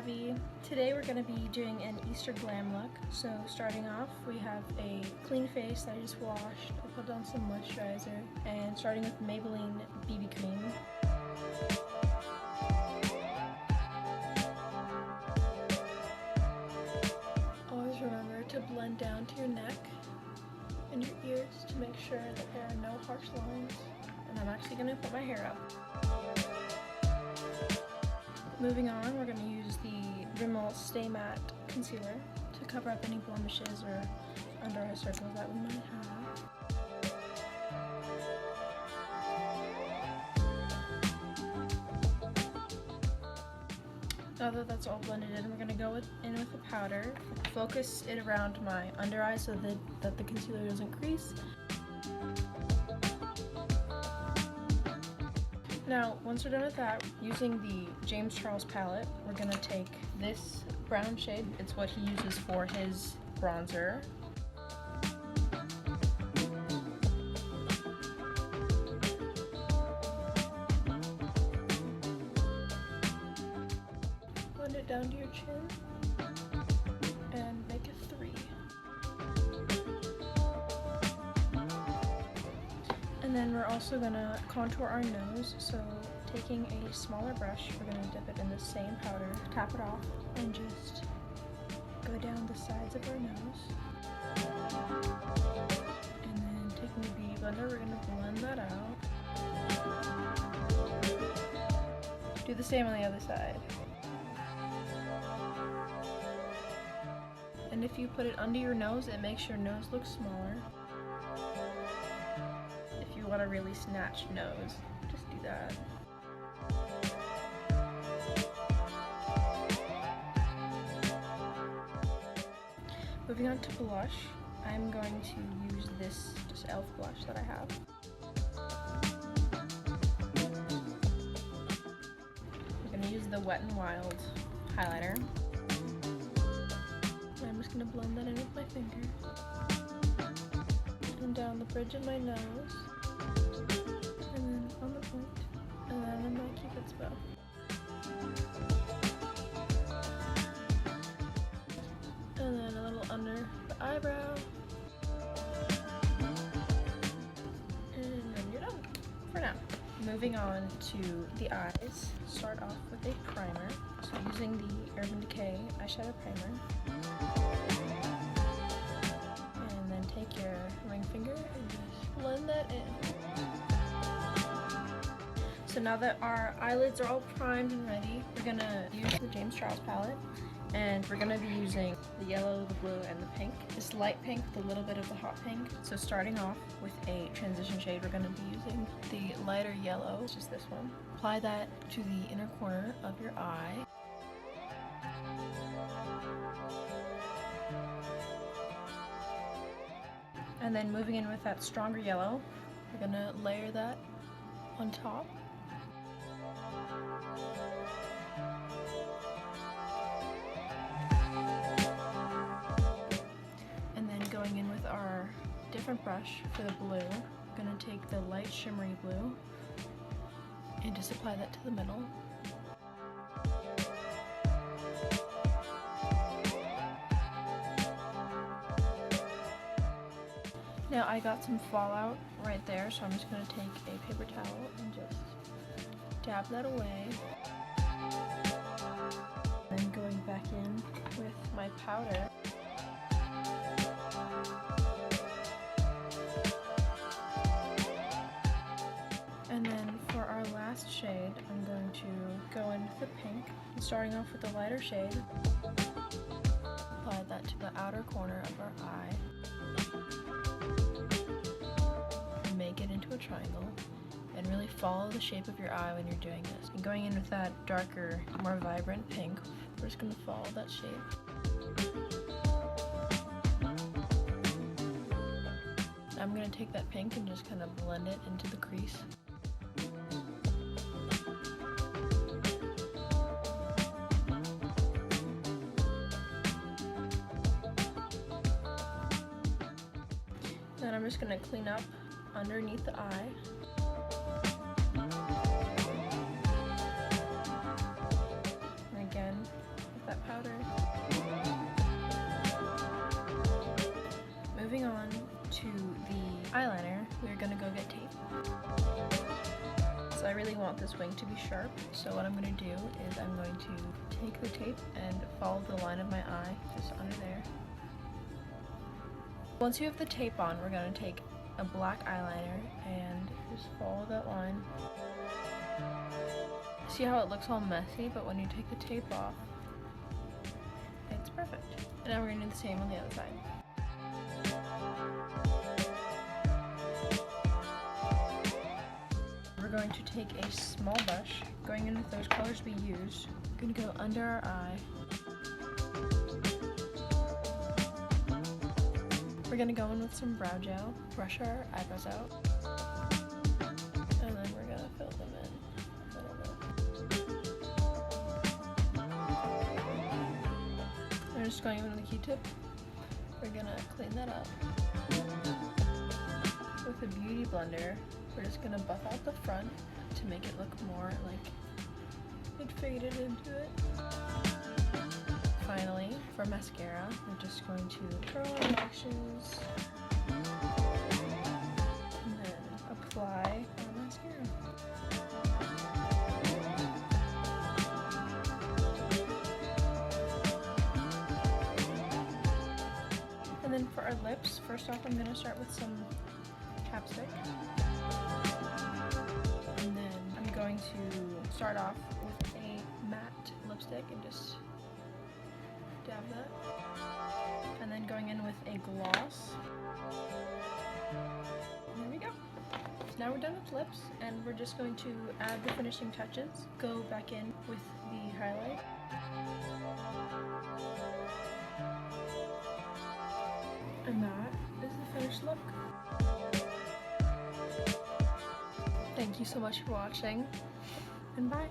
Gabi. Today we're going to be doing an Easter glam look. So starting off, we have a clean face that I just washed. I put on some moisturizer and starting with Maybelline BB cream. Always remember to blend down to your neck and your ears to make sure that there are no harsh lines. And I'm actually going to put my hair up. Moving on, we're going to use the Rimmel Stay Matte Concealer to cover up any blemishes or under eye circles that we might have. Now that that's all blended in, we're going to go in with the powder. Focus it around my under eye so that the concealer doesn't crease. Now, once we're done with that, using the James Charles palette, we're going to take this brown shade. It's what he uses for his bronzer. Blend it down to your chin and make a 3. And then we're also going to contour our nose, so taking a smaller brush, we're going to dip it in the same powder, tap it off, and just go down the sides of our nose. And then taking a beauty blender, we're going to blend that out. Do the same on the other side. And if you put it under your nose, it makes your nose look smaller. If you want a really snatched nose, just do that. Moving on to blush, I'm going to use this just e.l.f. blush that I have. I'm going to use the Wet n Wild highlighter. And I'm just going to blend that in with my finger. And down the bridge of my nose. And then on the point, and then on my cupid's bow. And then a little under the eyebrow. And then you're done for now. Moving on to the eyes, start off with a primer. So using the Urban Decay eyeshadow primer. And then take your ring finger and just blend that in. So now that our eyelids are all primed and ready, we're gonna use the James Charles palette, and we're gonna be using the yellow, the blue, and the pink. This light pink with a little bit of the hot pink. So starting off with a transition shade, we're gonna be using the lighter yellow, which is this one. Apply that to the inner corner of your eye. And then moving in with that stronger yellow, we're gonna layer that on top. And then going in with our different brush for the blue, I'm gonna take the light shimmery blue and just apply that to the middle. Now I got some fallout right there, so I'm just going to take a paper towel and just dab that away. Then going back in with my powder. And then for our last shade, I'm going to go in with the pink. And starting off with the lighter shade, apply that to the outer corner of our eye. Make it into a triangle and really follow the shape of your eye when you're doing this. And going in with that darker, more vibrant pink, we're just going to follow that shape. I'm going to take that pink and just kind of blend it into the crease. Then I'm just going to clean up underneath the eye. And again, really want this wing to be sharp, so what I'm going to do is I'm going to take the tape and follow the line of my eye just under there. Once you have the tape on, we're going to take a black eyeliner and just follow that line. See how it looks all messy, but when you take the tape off, it's perfect. And now we're going to do the same on the other side. We're going to take a small brush, going in with those colors we used. We're going to go under our eye. We're going to go in with some brow gel, brush our eyebrows out, and then we're going to fill them in a little bit. We're just going in with a Q-tip. We're going to clean that up. With a beauty blender, we're just going to buff out the front to make it look more like it faded into it. Finally, for mascara, we're just going to curl our lashes and then apply our mascara. And then for our lips, first off I'm going to start with some chapstick. And then I'm going to start off with a matte lipstick and just dab that. And then going in with a gloss. And there we go. So now we're done with lips, and we're just going to add the finishing touches. Go back in with the highlight. And that is the finished look. Thank you so much for watching, and bye.